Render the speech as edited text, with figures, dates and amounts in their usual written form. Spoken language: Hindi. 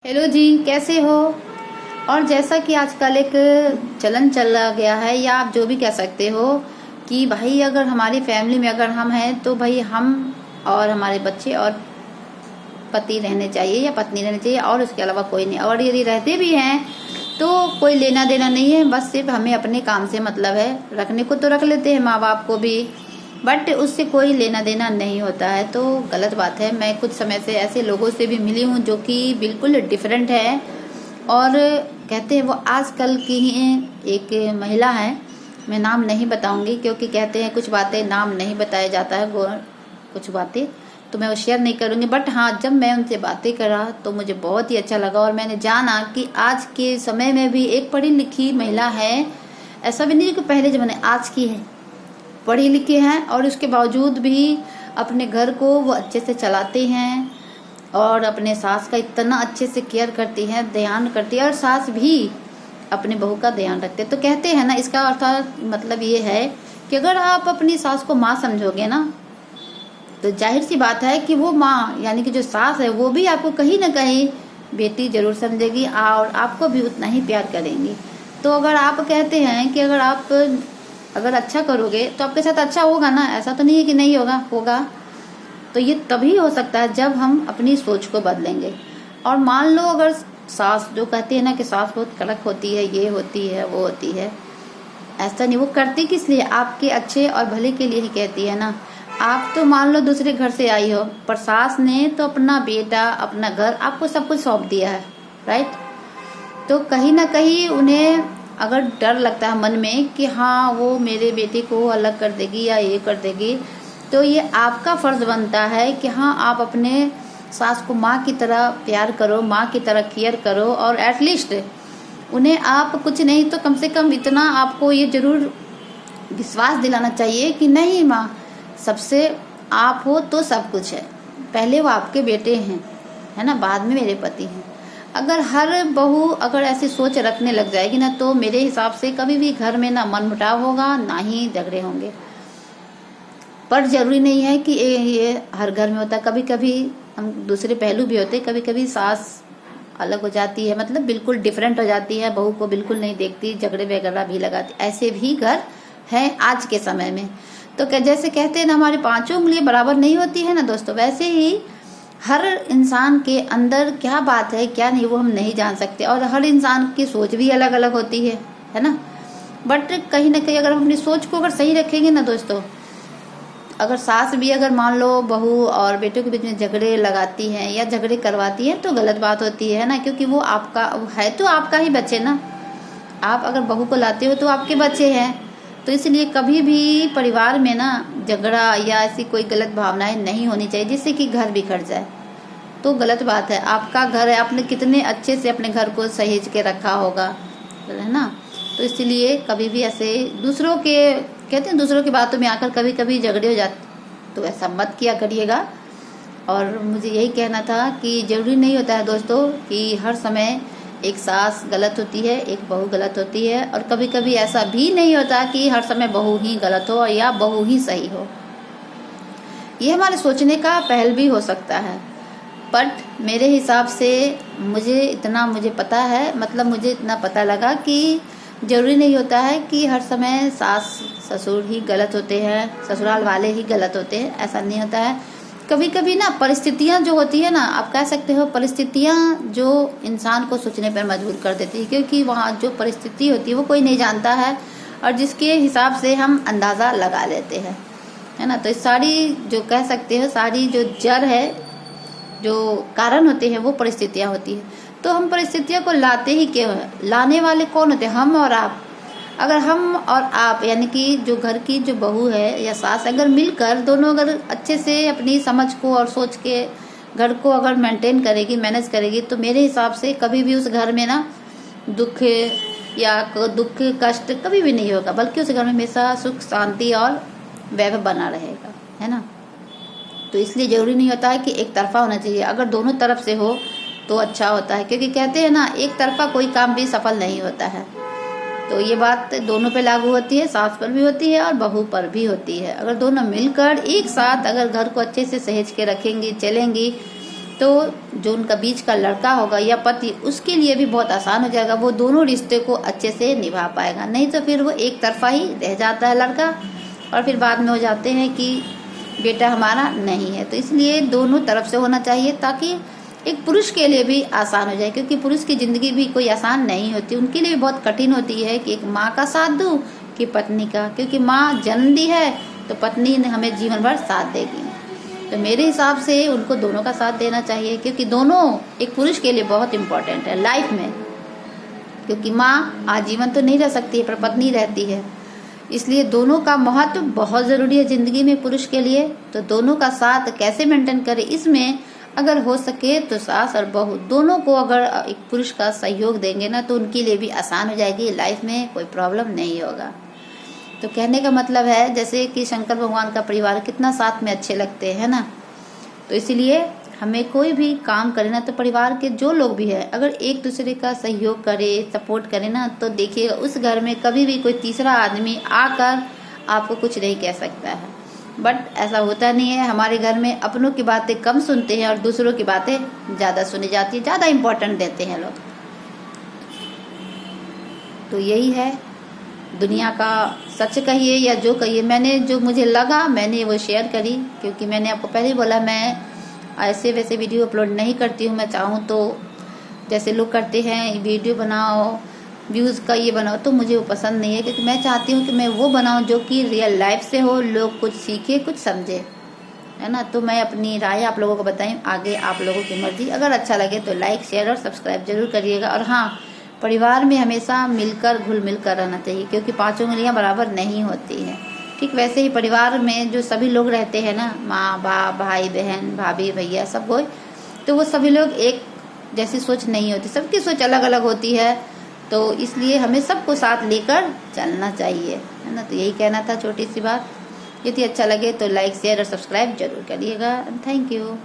हेलो जी, कैसे हो। और जैसा कि आजकल एक चलन चला गया है, या आप जो भी कह सकते हो कि भाई अगर हमारी फैमिली में अगर हम हैं तो भाई हम और हमारे बच्चे और पति रहने चाहिए या पत्नी रहनी चाहिए, और उसके अलावा कोई नहीं। और यदि रहते भी हैं तो कोई लेना देना नहीं है, बस सिर्फ हमें अपने काम से मतलब है। रखने को तो रख लेते हैं, माँ बाप को भी, बट उससे कोई लेना देना नहीं होता है, तो गलत बात है। मैं कुछ समय से ऐसे लोगों से भी मिली हूँ जो कि बिल्कुल डिफरेंट है, और कहते हैं वो आजकल की ही एक महिला है। मैं नाम नहीं बताऊंगी क्योंकि कहते हैं कुछ बातें नाम नहीं बताया जाता है, कुछ बातें तो मैं वो शेयर नहीं करूंगी। बट हाँ, जब मैं उनसे बातें करा तो मुझे बहुत ही अच्छा लगा, और मैंने जाना कि आज के समय में भी एक पढ़ी लिखी महिला है। ऐसा भी नहीं कि पहले जमाने, आज की है, पढ़े लिखे हैं, और उसके बावजूद भी अपने घर को वो अच्छे से चलाते हैं, और अपने सास का इतना अच्छे से केयर करती है, ध्यान करती है, और सास भी अपने बहू का ध्यान रखते हैं। तो कहते हैं ना, इसका अर्थ मतलब ये है कि अगर आप अपनी सास को माँ समझोगे ना, तो जाहिर सी बात है कि वो माँ यानी कि जो सास है वो भी आपको कहीं ना कहीं बेटी जरूर समझेगी, और आपको भी उतना ही प्यार करेंगी। तो अगर आप कहते हैं कि अगर अच्छा करोगे तो आपके साथ अच्छा होगा ना, ऐसा तो नहीं है कि नहीं होगा। तो ये तभी हो सकता है जब हम अपनी सोच को बदलेंगे। और मान लो अगर सास, जो कहती है ना कि सास बहुत कड़क होती है, ये होती है, वो होती है, ऐसा नहीं। वो करती किस लिए? आपके अच्छे और भले के लिए ही कहती है ना। आप तो मान लो दूसरे घर से आई हो, पर सास ने तो अपना बेटा, अपना घर, आपको सब कुछ सौंप दिया है, राइट। तो कहीं ना कहीं उन्हें अगर डर लगता है मन में कि हाँ वो मेरे बेटे को अलग कर देगी या ये कर देगी, तो ये आपका फर्ज बनता है कि हाँ आप अपने सास को माँ की तरह प्यार करो, माँ की तरह केयर करो, और एटलीस्ट उन्हें आप कुछ नहीं तो कम से कम इतना आपको ये जरूर विश्वास दिलाना चाहिए कि नहीं माँ, सबसे आप हो तो सब कुछ है। पहले वो आपके बेटे हैं, है ना, बाद में मेरे पति हैं। अगर हर बहू अगर ऐसी सोच रखने लग जाएगी ना, तो मेरे हिसाब से कभी भी घर में ना मनमुटाव होगा, ना ही झगड़े होंगे। पर जरूरी नहीं है कि ये हर घर में होता है। कभी कभी हम दूसरे पहलू भी होते, कभी कभी सास अलग हो जाती है, मतलब बिल्कुल डिफरेंट हो जाती है, बहू को बिल्कुल नहीं देखती, झगड़े वगैरह भी लगाती, ऐसे भी घर हैं आज के समय में। तो जैसे कहते हैं ना, हमारी पांचों उंगलियां बराबर नहीं होती है ना दोस्तों, वैसे ही हर इंसान के अंदर क्या बात है क्या नहीं वो हम नहीं जान सकते, और हर इंसान की सोच भी अलग अलग होती है ना। बट कहीं ना कहीं अगर हम अपनी सोच को अगर सही रखेंगे ना दोस्तों, अगर सास भी अगर मान लो बहू और बेटे के बीच में झगड़े लगाती है या झगड़े करवाती है तो गलत बात होती है ना, क्योंकि वो आपका है तो आपका ही बच्चे ना। आप अगर बहू को लाते हो तो आपके बच्चे हैं, तो इसलिए कभी भी परिवार में ना झगड़ा या ऐसी कोई गलत भावनाएं नहीं होनी चाहिए जिससे कि घर बिखर जाए। तो गलत बात है। आपका घर है, आपने कितने अच्छे से अपने घर को सहेज के रखा होगा, है ना। तो इसलिए कभी भी ऐसे दूसरों के, कहते हैं दूसरों की बातों में आकर कभी कभी झगड़े हो जाते, तो ऐसा मत किया करिएगा। और मुझे यही कहना था कि जरूरी नहीं होता है दोस्तों कि हर समय एक सास गलत होती है, एक बहू गलत होती है, और कभी कभी ऐसा भी नहीं होता कि हर समय बहू ही गलत हो या बहू ही सही हो। ये हमारे सोचने का पहल भी हो सकता है। बट मेरे हिसाब से मुझे पता है, मतलब मुझे इतना पता लगा कि जरूरी नहीं होता है कि हर समय सास ससुर ही गलत होते हैं, ससुराल वाले ही गलत होते हैं, ऐसा नहीं होता है। कभी कभी ना परिस्थितियां जो होती है ना, आप कह सकते हो परिस्थितियां जो इंसान को सोचने पर मजबूर कर देती है, क्योंकि वहाँ जो परिस्थिति होती है वो कोई नहीं जानता है, और जिसके हिसाब से हम अंदाज़ा लगा लेते हैं, है ना। तो इस सारी जो कह सकते हो सारी जो जड़ है, जो कारण होते हैं, वो परिस्थितियां होती है। तो हम परिस्थितियों को लाते ही क्यों है? लाने वाले कौन होते हैं? हम और आप। अगर हम और आप यानी कि जो घर की जो बहू है या सास, अगर मिलकर दोनों अगर अच्छे से अपनी समझ को और सोच के घर को अगर मेंटेन करेगी, मैनेज करेगी, तो मेरे हिसाब से कभी भी उस घर में ना दुख कष्ट कभी भी नहीं होगा, बल्कि उस घर में हमेशा सुख शांति और वैभव बना रहेगा, है ना। तो इसलिए जरूरी नहीं होता है कि एक तरफा होना चाहिए, अगर दोनों तरफ से हो तो अच्छा होता है, क्योंकि कहते हैं ना एक तरफा कोई काम भी सफल नहीं होता है। तो ये बात दोनों पे लागू होती है, सास पर भी होती है और बहू पर भी होती है। अगर दोनों मिलकर एक साथ अगर घर को अच्छे से सहेज के रखेंगी, चलेंगी, तो जो उनका बीच का लड़का होगा या पति, उसके लिए भी बहुत आसान हो जाएगा, वो दोनों रिश्ते को अच्छे से निभा पाएगा। नहीं तो फिर वो एक तरफा ही रह जाता है लड़का, और फिर बाद में हो जाते हैं कि बेटा हमारा नहीं है। तो इसलिए दोनों तरफ से होना चाहिए, ताकि एक पुरुष के लिए भी आसान हो जाए, क्योंकि पुरुष की ज़िंदगी भी कोई आसान नहीं होती, उनके लिए भी बहुत कठिन होती है कि एक माँ का साथ दूँ कि पत्नी का, क्योंकि माँ जन्म दी है तो पत्नी ने हमें जीवन भर साथ देगी। तो मेरे हिसाब से उनको दोनों का साथ देना चाहिए, क्योंकि दोनों एक पुरुष के लिए बहुत इम्पोर्टेंट है लाइफ में, क्योंकि माँ आजीवन तो नहीं रह सकती है पर पत्नी रहती है, इसलिए दोनों का महत्व बहुत ज़रूरी है ज़िंदगी में पुरुष के लिए। तो दोनों का साथ कैसे मेंटेन करें, इसमें अगर हो सके तो सास और बहू दोनों को अगर एक पुरुष का सहयोग देंगे ना, तो उनके लिए भी आसान हो जाएगी, लाइफ में कोई प्रॉब्लम नहीं होगा। तो कहने का मतलब है जैसे कि शंकर भगवान का परिवार कितना साथ में अच्छे लगते हैं ना, तो इसलिए हमें कोई भी काम करे ना, तो परिवार के जो लोग भी हैं अगर एक दूसरे का सहयोग करे, सपोर्ट करे ना, तो देखिएगा उस घर में कभी भी कोई तीसरा आदमी आकर आपको कुछ नहीं कह सकता है। बट ऐसा होता नहीं है, हमारे घर में अपनों की बातें कम सुनते हैं और दूसरों की बातें ज़्यादा सुनी जाती है, ज़्यादा इम्पोर्टेंट देते हैं लोग। तो यही है दुनिया का सच कहिए या जो कहिए, मैंने जो मुझे लगा मैंने वो शेयर करी, क्योंकि मैंने आपको पहले ही बोला मैं ऐसे वैसे वीडियो अपलोड नहीं करती हूँ। मैं चाहूँ तो जैसे लोग करते हैं वीडियो बनाओ, व्यूज़ का ये बनाओ, तो मुझे वो पसंद नहीं है, क्योंकि मैं चाहती हूँ कि मैं वो बनाऊँ जो कि रियल लाइफ से हो, लोग कुछ सीखे कुछ समझे, है ना। तो मैं अपनी राय आप लोगों को बताई, आगे आप लोगों की मर्जी। अगर अच्छा लगे तो लाइक शेयर और सब्सक्राइब जरूर करिएगा। और हाँ, परिवार में हमेशा मिलकर घुल मिल कर रहना चाहिए, क्योंकि पांचों उंगलियां बराबर नहीं होती हैं। ठीक वैसे ही परिवार में जो सभी लोग रहते हैं ना, माँ बाप भाई बहन भाभी भैया सब कोई, तो वो सभी लोग एक जैसी सोच नहीं होती, सबकी सोच अलग अलग होती है। तो इसलिए हमें सबको साथ लेकर चलना चाहिए, है ना। तो यही कहना था, छोटी सी बात। यदि अच्छा लगे तो लाइक शेयर और सब्सक्राइब जरूर करिएगा। Thank you.